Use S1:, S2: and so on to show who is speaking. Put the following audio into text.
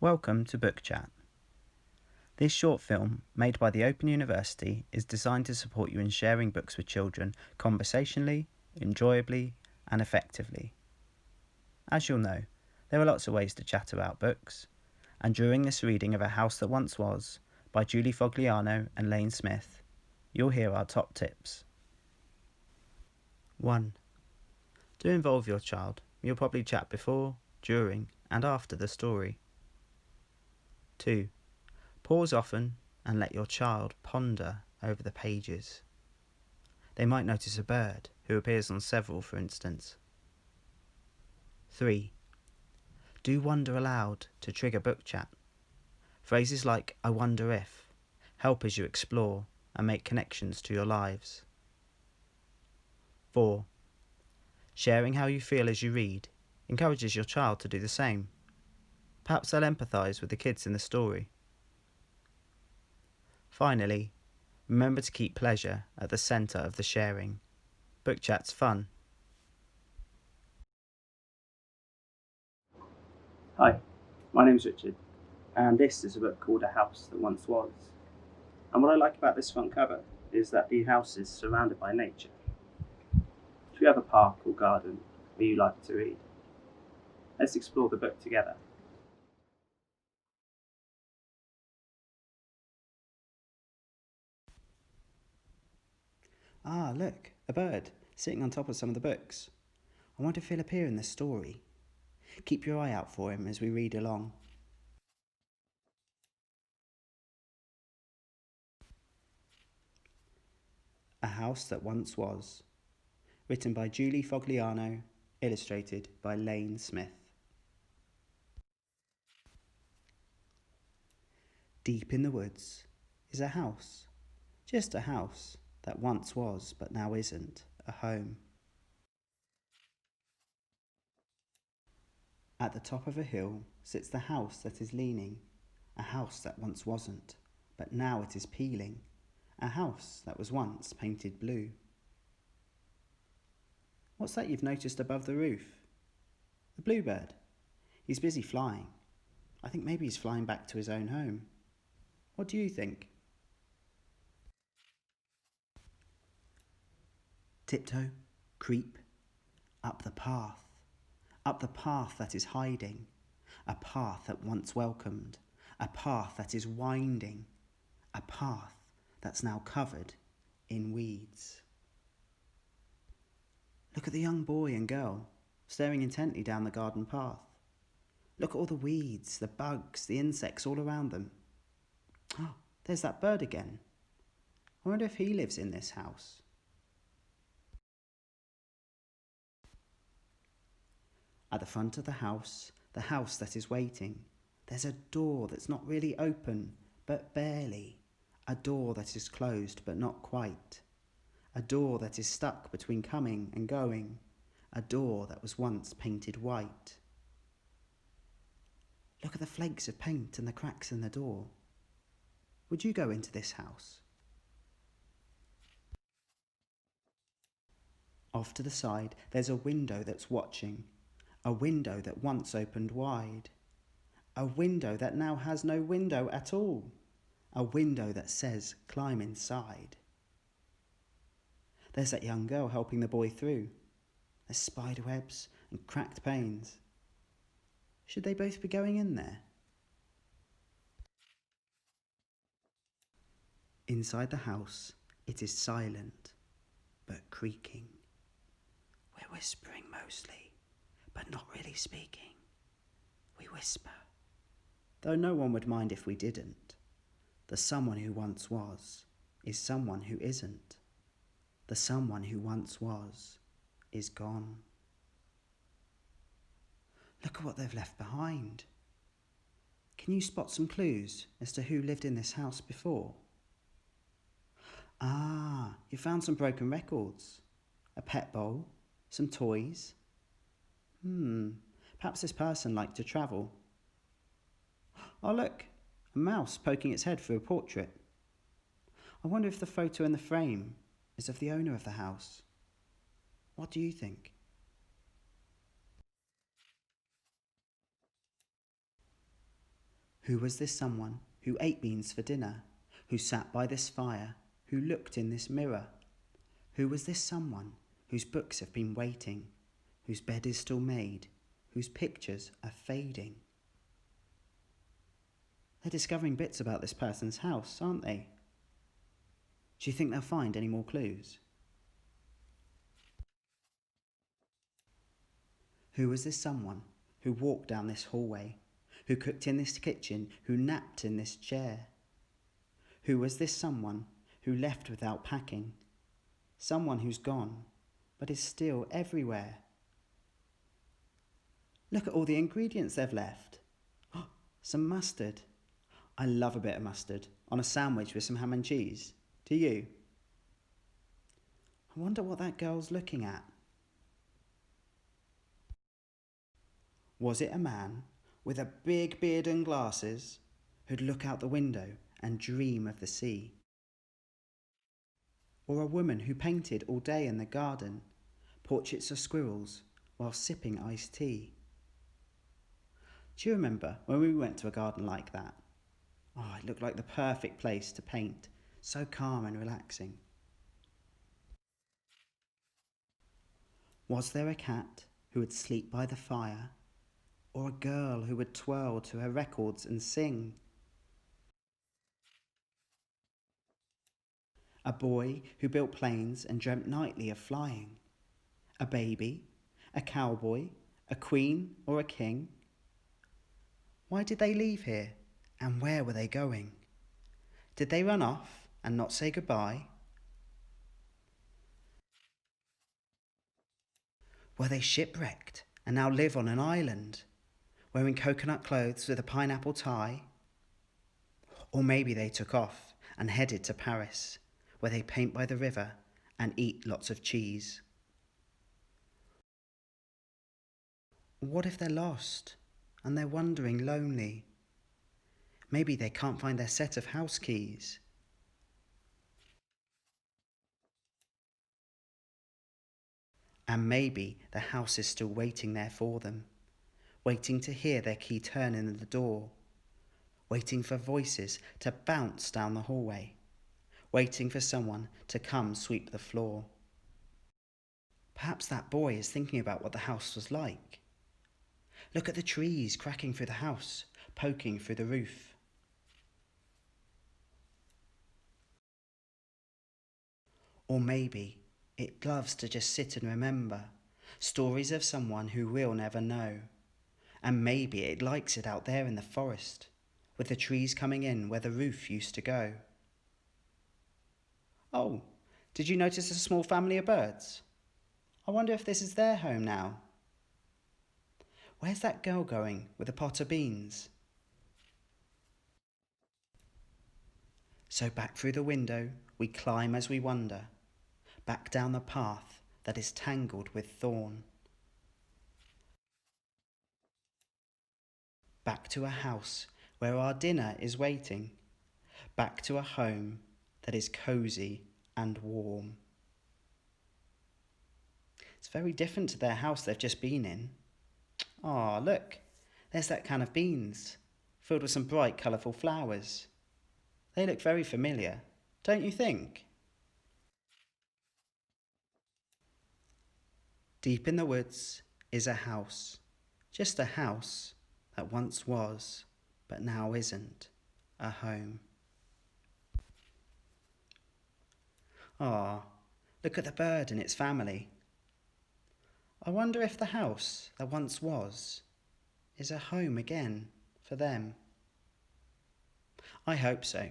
S1: Welcome to Book Chat. This short film, made by the Open University, is designed to support you in sharing books with children conversationally, enjoyably, and effectively. As you'll know, there are lots of ways to chat about books, and during this reading of A House That Once Was by Julie Fogliano and Lane Smith, you'll hear our top tips. 1. To involve your child, you'll probably chat before, during, and after the story. 2. Pause often and let your child ponder over the pages. They might notice a bird who appears on several, for instance. 3. Do wonder aloud to trigger book chat. Phrases like "I wonder if" help as you explore and make connections to your lives. 4. Sharing how you feel as you read encourages your child to do the same. Perhaps they'll empathise with the kids in the story. Finally, remember to keep pleasure at the centre of the sharing. Book chat's fun. Hi, my name's Richard, and this is a book called A House That Once Was. And what I like about this front cover is that the house is surrounded by nature. Do you have a park or garden where you like to read? Let's explore the book together. Ah, look, a bird sitting on top of some of the books. I wonder if he'll appear in the story. Keep your eye out for him as we read along. A House That Once Was, written by Julie Fogliano, illustrated by Lane Smith. Deep in the woods is a house, just a house that once was but now isn't a home. At the top of a hill sits the house that is leaning, a house that once wasn't, but now it is peeling, a house that was once painted blue. What's that you've noticed above the roof? The bluebird. He's busy flying. I think maybe he's flying back to his own home. What do you think? Tiptoe, creep, up the path that is hiding, a path that once welcomed, a path that is winding, a path that's now covered in weeds. Look at the young boy and girl staring intently down the garden path. Look at all the weeds, the bugs, the insects all around them. Oh, there's that bird again. I wonder if he lives in this house. At the front of the house that is waiting, there's a door that's not really open, but barely. A door that is closed, but not quite. A door that is stuck between coming and going. A door that was once painted white. Look at the flakes of paint and the cracks in the door. Would you go into this house? Off to the side, there's a window that's watching. A window that once opened wide. A window that now has no window at all. A window that says, "Climb inside." There's that young girl helping the boy through. There's spider webs and cracked panes. Should they both be going in there? Inside the house, it is silent, but creaking. We're whispering mostly, but not really speaking. We whisper, though no one would mind if we didn't. The someone who once was is someone who isn't. The someone who once was is gone. Look at what they've left behind. Can you spot some clues as to who lived in this house before? Ah, you found some broken records, a pet bowl, some toys. Perhaps this person liked to travel. Oh look, a mouse poking its head through a portrait. I wonder if the photo in the frame is of the owner of the house. What do you think? Who was this someone who ate beans for dinner, who sat by this fire, who looked in this mirror? Who was this someone whose books have been waiting, whose bed is still made, whose pictures are fading? They're discovering bits about this person's house, aren't they? Do you think they'll find any more clues? Who was this someone who walked down this hallway, who cooked in this kitchen, who napped in this chair? Who was this someone who left without packing? Someone who's gone, but is still everywhere. Look at all the ingredients they've left. Oh, some mustard. I love a bit of mustard on a sandwich with some ham and cheese. Do you? I wonder what that girl's looking at. Was it a man with a big beard and glasses who'd look out the window and dream of the sea? Or a woman who painted all day in the garden, portraits of squirrels while sipping iced tea? Do you remember when we went to a garden like that? Oh, it looked like the perfect place to paint, so calm and relaxing. Was there a cat who would sleep by the fire, or a girl who would twirl to her records and sing? A boy who built planes and dreamt nightly of flying? A baby, a cowboy, a queen or a king? Why did they leave here, and where were they going? Did they run off and not say goodbye? Were they shipwrecked and now live on an island, wearing coconut clothes with a pineapple tie? Or maybe they took off and headed to Paris, where they paint by the river and eat lots of cheese. What if they're lost and they're wandering lonely? Maybe they can't find their set of house keys. And maybe the house is still waiting there for them, waiting to hear their key turn in the door, waiting for voices to bounce down the hallway, waiting for someone to come sweep the floor. Perhaps that boy is thinking about what the house was like. Look at the trees cracking through the house, poking through the roof. Or maybe it loves to just sit and remember stories of someone who we'll never know. And maybe it likes it out there in the forest, with the trees coming in where the roof used to go. Oh, did you notice a small family of birds? I wonder if this is their home now. Where's that girl going with a pot of beans? So back through the window we climb as we wonder, back down the path that is tangled with thorn. Back to a house where our dinner is waiting, back to a home that is cosy and warm. It's very different to their house they've just been in. Ah, look, there's that can of beans, filled with some bright, colourful flowers. They look very familiar, don't you think? Deep in the woods is a house, just a house that once was, but now isn't, a home. Ah, look at the bird and its family. I wonder if the house that once was is a home again for them. I hope so.